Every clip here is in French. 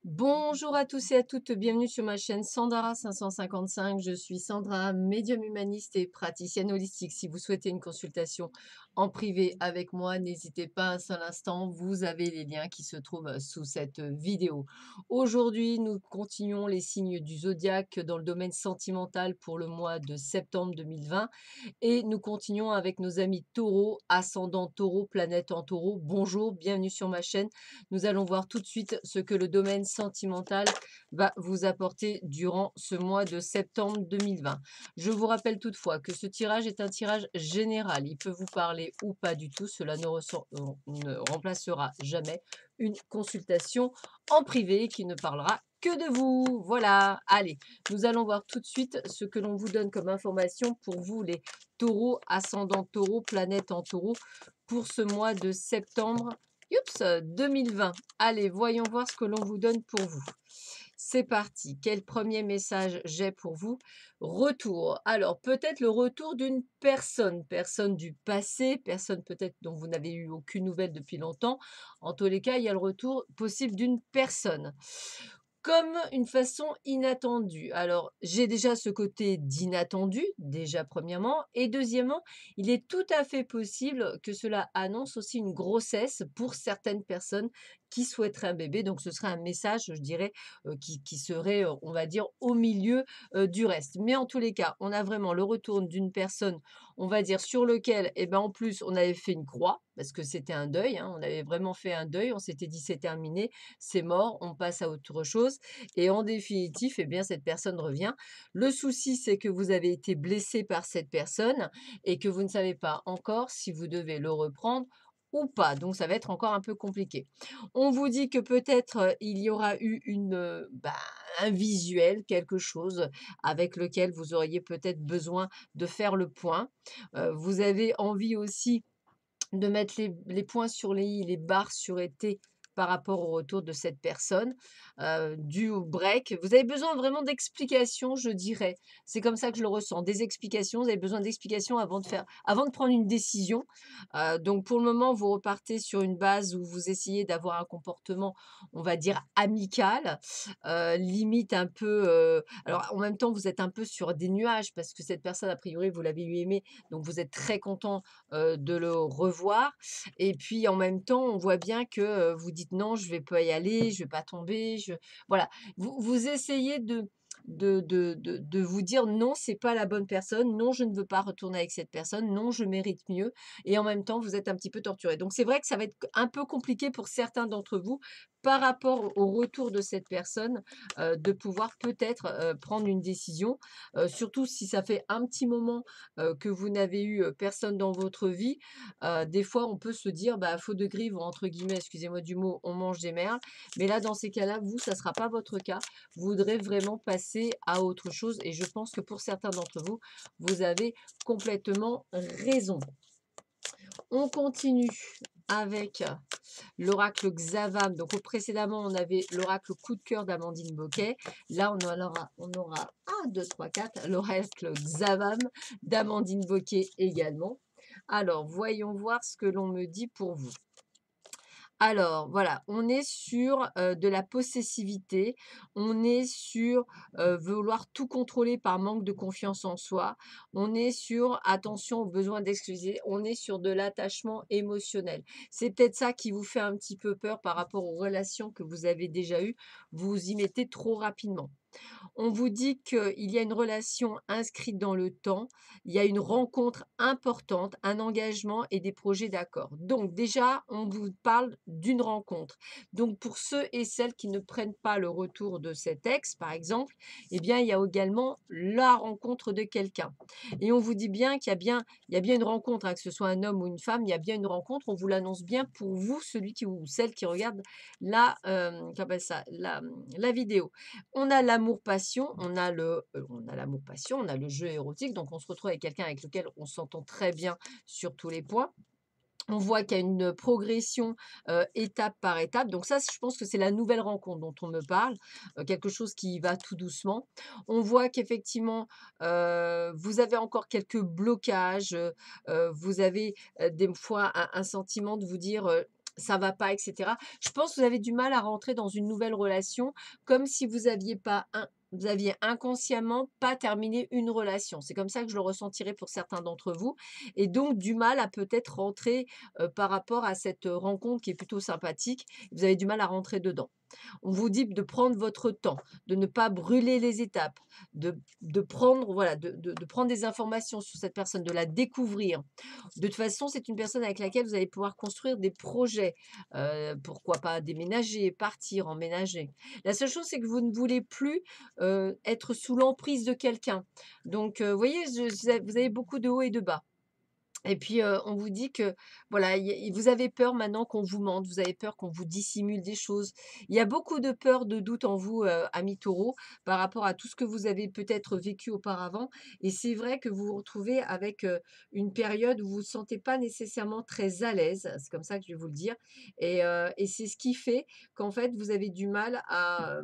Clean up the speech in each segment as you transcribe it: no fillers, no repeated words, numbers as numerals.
Bonjour à tous et à toutes, bienvenue sur ma chaîne Sandara 555. Je suis Sandra, médium humaniste et praticienne holistique. Si vous souhaitez une consultation en privé avec moi, n'hésitez pas un seul instant, vous avez les liens qui se trouvent sous cette vidéo. Aujourd'hui, nous continuons les signes du zodiaque dans le domaine sentimental pour le mois de septembre 2020 et nous continuons avec nos amis taureaux, ascendant taureau, planète en taureau. Bonjour, bienvenue sur ma chaîne. Nous allons voir tout de suite ce que le domaine sentimental va vous apporter durant ce mois de septembre 2020. Je vous rappelle toutefois que ce tirage est un tirage général. Il peut vous parler ou pas du tout. Cela ne remplacera jamais une consultation en privé qui ne parlera que de vous. Voilà. Allez, nous allons voir tout de suite ce que l'on vous donne comme information pour vous, les taureaux, ascendant taureau, planète en taureau, pour ce mois de septembre. Oups, 2020. Allez, voyons voir ce que l'on vous donne pour vous. C'est parti. Quel premier message j'ai pour vous? Retour. Alors, peut-être le retour d'une personne, personne du passé, personne peut-être dont vous n'avez eu aucune nouvelle depuis longtemps. En tous les cas, il y a le retour possible d'une personne. Comme une façon inattendue. Alors, j'ai déjà ce côté d'inattendu, déjà premièrement, et deuxièmement, il est tout à fait possible que cela annonce aussi une grossesse pour certaines personnes qui souhaiteraient un bébé. Donc, ce serait un message, je dirais, qui serait, on va dire, au milieu du reste. Mais en tous les cas, on a vraiment le retour d'une personne, on va dire, sur lequel, eh ben, en plus, on avait fait une croix, parce que c'était un deuil, hein, on avait vraiment fait un deuil, on s'était dit c'est terminé, c'est mort, on passe à autre chose et en définitive, eh bien, cette personne revient. Le souci, c'est que vous avez été blessé par cette personne et que vous ne savez pas encore si vous devez le reprendre ou pas. Donc, ça va être encore un peu compliqué. On vous dit que peut-être il y aura eu un visuel, quelque chose avec lequel vous auriez peut-être besoin de faire le point. Vous avez envie aussi de mettre les points sur les i, les barres sur les t par rapport au retour de cette personne, dû au break. Vous avez besoin vraiment d'explications, je dirais. C'est comme ça que je le ressens, des explications. Vous avez besoin d'explications avant de prendre une décision. Donc pour le moment, vous repartez sur une base où vous essayez d'avoir un comportement, on va dire amical, limite un peu, alors en même temps, vous êtes un peu sur des nuages parce que cette personne a priori vous l'avez eu aimée, donc vous êtes très content de le revoir et puis en même temps, on voit bien que, vous dites: «Non, je vais pas y aller, je vais pas tomber, je» voilà. Vous essayez de vous dire: «Non, c'est pas la bonne personne. Non, je ne veux pas retourner avec cette personne. Non, je mérite mieux» et en même temps, vous êtes un petit peu torturé. Donc c'est vrai que ça va être un peu compliqué pour certains d'entre vous, par rapport au retour de cette personne, de pouvoir peut-être, prendre une décision, surtout si ça fait un petit moment que vous n'avez eu, personne dans votre vie, des fois on peut se dire: «Bah, faute de grives» entre guillemets, excusez-moi du mot, on mange des merles. Mais là, dans ces cas-là, vous, ça ne sera pas votre cas. Vous voudrez vraiment passer à autre chose et je pense que pour certains d'entre vous, vous avez complètement raison. On continue avec l'oracle Xavam. Donc, précédemment, on avait l'oracle coup de cœur d'Amandine Boquet. Là, on aura 1, 2, 3, 4, l'oracle Xavam d'Amandine Boquet également. Alors, voyons voir ce que l'on me dit pour vous. Alors voilà, on est sur, de la possessivité, on est sur, vouloir tout contrôler par manque de confiance en soi, on est sur attention aux besoins d'exclusivité, on est sur de l'attachement émotionnel. C'est peut-être ça qui vous fait un petit peu peur par rapport aux relations que vous avez déjà eues, vous y mettez trop rapidement. On vous dit qu'il y a une relation inscrite dans le temps, il y a une rencontre importante, un engagement et des projets d'accord. Donc déjà, on vous parle d'une rencontre. Donc pour ceux et celles qui ne prennent pas le retour de cet ex, par exemple, eh bien, il y a également la rencontre de quelqu'un. Et on vous dit bien il y a bien une rencontre, hein, que ce soit un homme ou une femme, il y a bien une rencontre. On vous l'annonce bien pour vous, celui qui ou celle qui regarde comment on appelle ça, la vidéo. On a l'amour-passion, on a l'amour-passion, on a le jeu érotique, donc on se retrouve avec quelqu'un avec lequel on s'entend très bien sur tous les points. On voit qu'il y a une progression, étape par étape, donc ça, je pense que c'est la nouvelle rencontre dont on me parle, quelque chose qui va tout doucement. On voit qu'effectivement, vous avez encore quelques blocages, vous avez, des fois un sentiment de vous dire, ça va pas, et cetera. Je pense que vous avez du mal à rentrer dans une nouvelle relation, comme si vous aviez inconsciemment pas terminé une relation. C'est comme ça que je le ressentirais pour certains d'entre vous et donc du mal à peut-être rentrer, par rapport à cette, rencontre qui est plutôt sympathique. Vous avez du mal à rentrer dedans. On vous dit de prendre votre temps, de ne pas brûler les étapes, de prendre, voilà, de prendre des informations sur cette personne, de la découvrir. De toute façon, c'est une personne avec laquelle vous allez pouvoir construire des projets, pourquoi pas déménager, partir, emménager. La seule chose, c'est que vous ne voulez plus, être sous l'emprise de quelqu'un. Donc, vous voyez, vous avez beaucoup de hauts et de bas. Et puis, on vous dit que, voilà, vous avez peur maintenant qu'on vous mente, vous avez peur qu'on vous dissimule des choses. Il y a beaucoup de peur, de doute en vous, amis taureaux, par rapport à tout ce que vous avez peut-être vécu auparavant et c'est vrai que vous vous retrouvez avec, une période où vous ne vous sentez pas nécessairement très à l'aise, c'est comme ça que je vais vous le dire et c'est ce qui fait qu'en fait, vous avez du mal à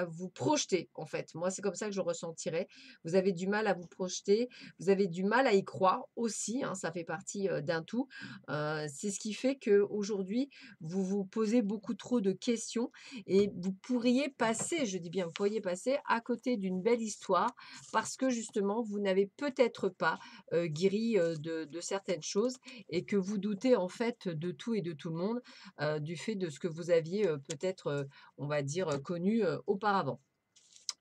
vous projeter, en fait. Moi, c'est comme ça que je ressentirais. Vous avez du mal à vous projeter, vous avez du mal à y croire aussi, hein, ça fait partie, d'un tout. C'est ce qui fait qu'aujourd'hui, vous vous posez beaucoup trop de questions et vous pourriez passer, je dis bien, vous pourriez passer à côté d'une belle histoire parce que justement, vous n'avez peut-être pas, guéri, de certaines choses et que vous doutez en fait de tout et de tout le monde, du fait de ce que vous aviez, peut-être, on va dire, connu, auparavant.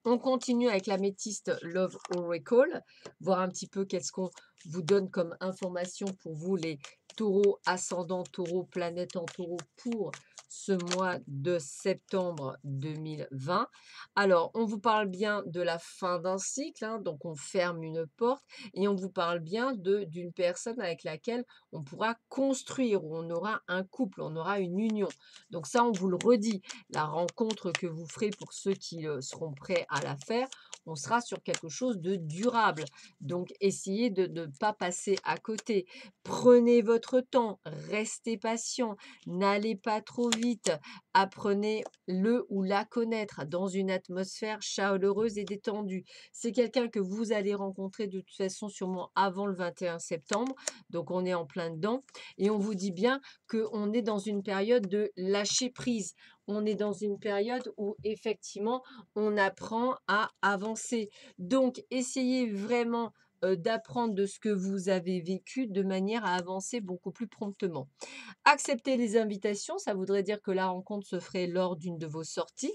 On continue avec l'améthyste Love Oracle, voir un petit peu qu'est-ce qu'on vous donne comme information pour vous les taureaux, ascendant taureau, planète en taureau pour ce mois de septembre 2020. Alors, on vous parle bien de la fin d'un cycle, hein, donc on ferme une porte, et on vous parle bien d'une personne avec laquelle on pourra construire, où on aura un couple, on aura une union. Donc ça, on vous le redit, la rencontre que vous ferez pour ceux qui, seront prêts à la faire, on sera sur quelque chose de durable. Donc essayez de ne pas passer à côté. Prenez votre temps, restez patient, n'allez pas trop vite, apprenez le ou la connaître dans une atmosphère chaleureuse et détendue. C'est quelqu'un que vous allez rencontrer de toute façon sûrement avant le 21 septembre, donc on est en plein dedans et on vous dit bien qu'on est dans une période de lâcher prise. On est dans une période où effectivement on apprend à avancer. Donc essayez vraiment, d'apprendre de ce que vous avez vécu de manière à avancer beaucoup plus promptement. Accepter les invitations, ça voudrait dire que la rencontre se ferait lors d'une de vos sorties.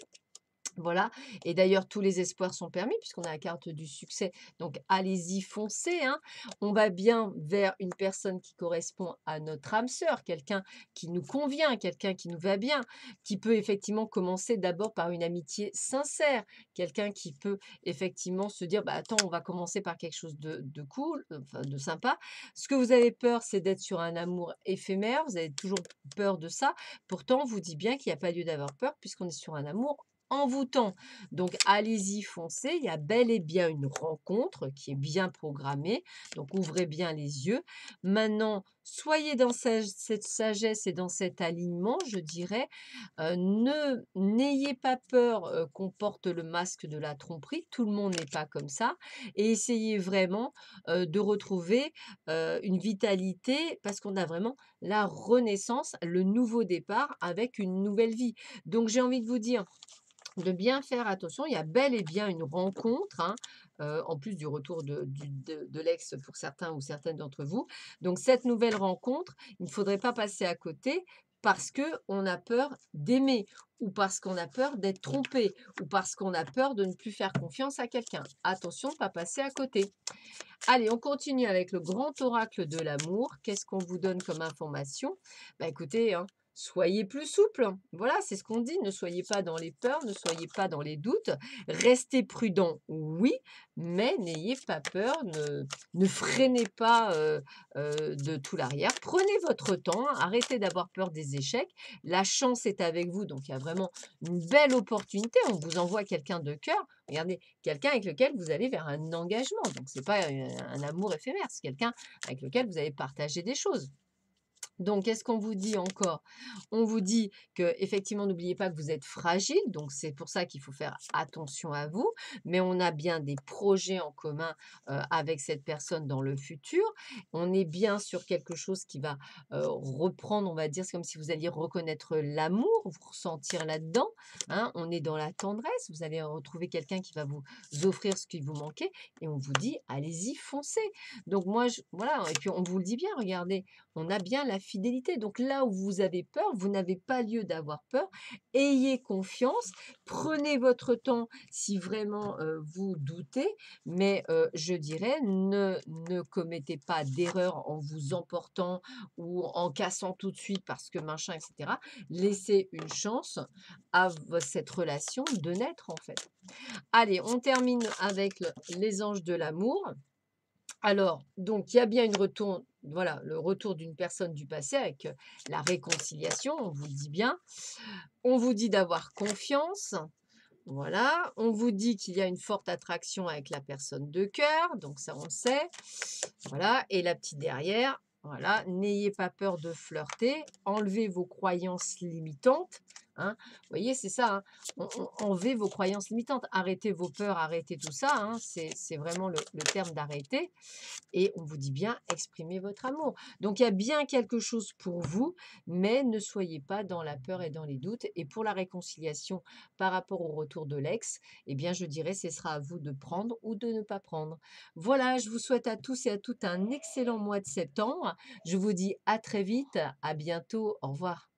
Voilà et d'ailleurs tous les espoirs sont permis puisqu'on a la carte du succès, donc allez-y, foncez, hein. On va bien vers une personne qui correspond à notre âme sœur, quelqu'un qui nous convient, quelqu'un qui nous va bien, qui peut effectivement commencer d'abord par une amitié sincère, quelqu'un qui peut effectivement se dire: «Bah, attends, on va commencer par quelque chose de cool, enfin de sympa». Ce que vous avez peur, c'est d'être sur un amour éphémère, vous avez toujours peur de ça. Pourtant, on vous dit bien qu'il n'y a pas lieu d'avoir peur puisqu'on est sur un amour envoûtant. Donc allez-y, foncez, il y a bel et bien une rencontre qui est bien programmée, donc ouvrez bien les yeux. Maintenant, soyez dans cette sagesse et dans cet alignement, je dirais. N'ayez pas peur qu'on porte le masque de la tromperie, tout le monde n'est pas comme ça, et essayez vraiment de retrouver une vitalité parce qu'on a vraiment la renaissance, le nouveau départ avec une nouvelle vie. Donc j'ai envie de vous dire, de bien faire attention, il y a bel et bien une rencontre, hein, en plus du retour de l'ex pour certains ou certaines d'entre vous. Donc cette nouvelle rencontre, il ne faudrait pas passer à côté parce que on a peur d'aimer ou parce qu'on a peur d'être trompé ou parce qu'on a peur de ne plus faire confiance à quelqu'un. Attention, pas passer à côté. Allez, on continue avec le grand oracle de l'amour. Qu'est-ce qu'on vous donne comme information? Bah écoutez, hein, soyez plus souple. Voilà, c'est ce qu'on dit. Ne soyez pas dans les peurs, ne soyez pas dans les doutes. Restez prudent, oui, mais n'ayez pas peur. Ne freinez pas de tout l'arrière. Prenez votre temps. Arrêtez d'avoir peur des échecs. La chance est avec vous, donc il y a vraiment une belle opportunité. On vous envoie quelqu'un de cœur. Regardez, quelqu'un avec lequel vous allez vers un engagement. Donc, c'est pas un amour éphémère, c'est quelqu'un avec lequel vous allez partager des choses. Donc, qu'est-ce qu'on vous dit encore? On vous dit que effectivement, n'oubliez pas que vous êtes fragile, donc c'est pour ça qu'il faut faire attention à vous, mais on a bien des projets en commun, avec cette personne dans le futur. On est bien sur quelque chose qui va, reprendre, on va dire, c'est comme si vous alliez reconnaître l'amour, vous ressentir là-dedans, hein. On est dans la tendresse, vous allez retrouver quelqu'un qui va vous offrir ce qui vous manquait et on vous dit: «Allez-y, foncez». Donc moi, je voilà et puis on vous le dit bien, regardez, on a bien la fidélité. Donc là où vous avez peur, vous n'avez pas lieu d'avoir peur. Ayez confiance, prenez votre temps si vraiment, vous doutez, mais je dirais ne commettez pas d'erreur en vous emportant ou en cassant tout de suite parce que machin et cetera. Laissez une chance à v cette relation de naître, en fait. Allez, on termine avec les anges de l'amour. Alors, donc il y a bien le retour d'une personne du passé avec, la réconciliation, on vous le dit bien. On vous dit d'avoir confiance, voilà. On vous dit qu'il y a une forte attraction avec la personne de cœur, donc ça on le sait. Voilà et la petite derrière, voilà: «N'ayez pas peur de flirter, enlevez vos croyances limitantes», hein. Vous voyez, c'est ça, hein. Enlevez vos croyances limitantes, arrêtez vos peurs, arrêtez tout ça, hein. C'est vraiment le terme d'arrêter et on vous dit bien: «Exprimez votre amour». Donc il y a bien quelque chose pour vous, mais ne soyez pas dans la peur et dans les doutes et pour la réconciliation par rapport au retour de l'ex, eh bien je dirais ce sera à vous de prendre ou de ne pas prendre. Voilà, je vous souhaite à tous et à toutes un excellent mois de septembre. Je vous dis à très vite, à bientôt, au revoir.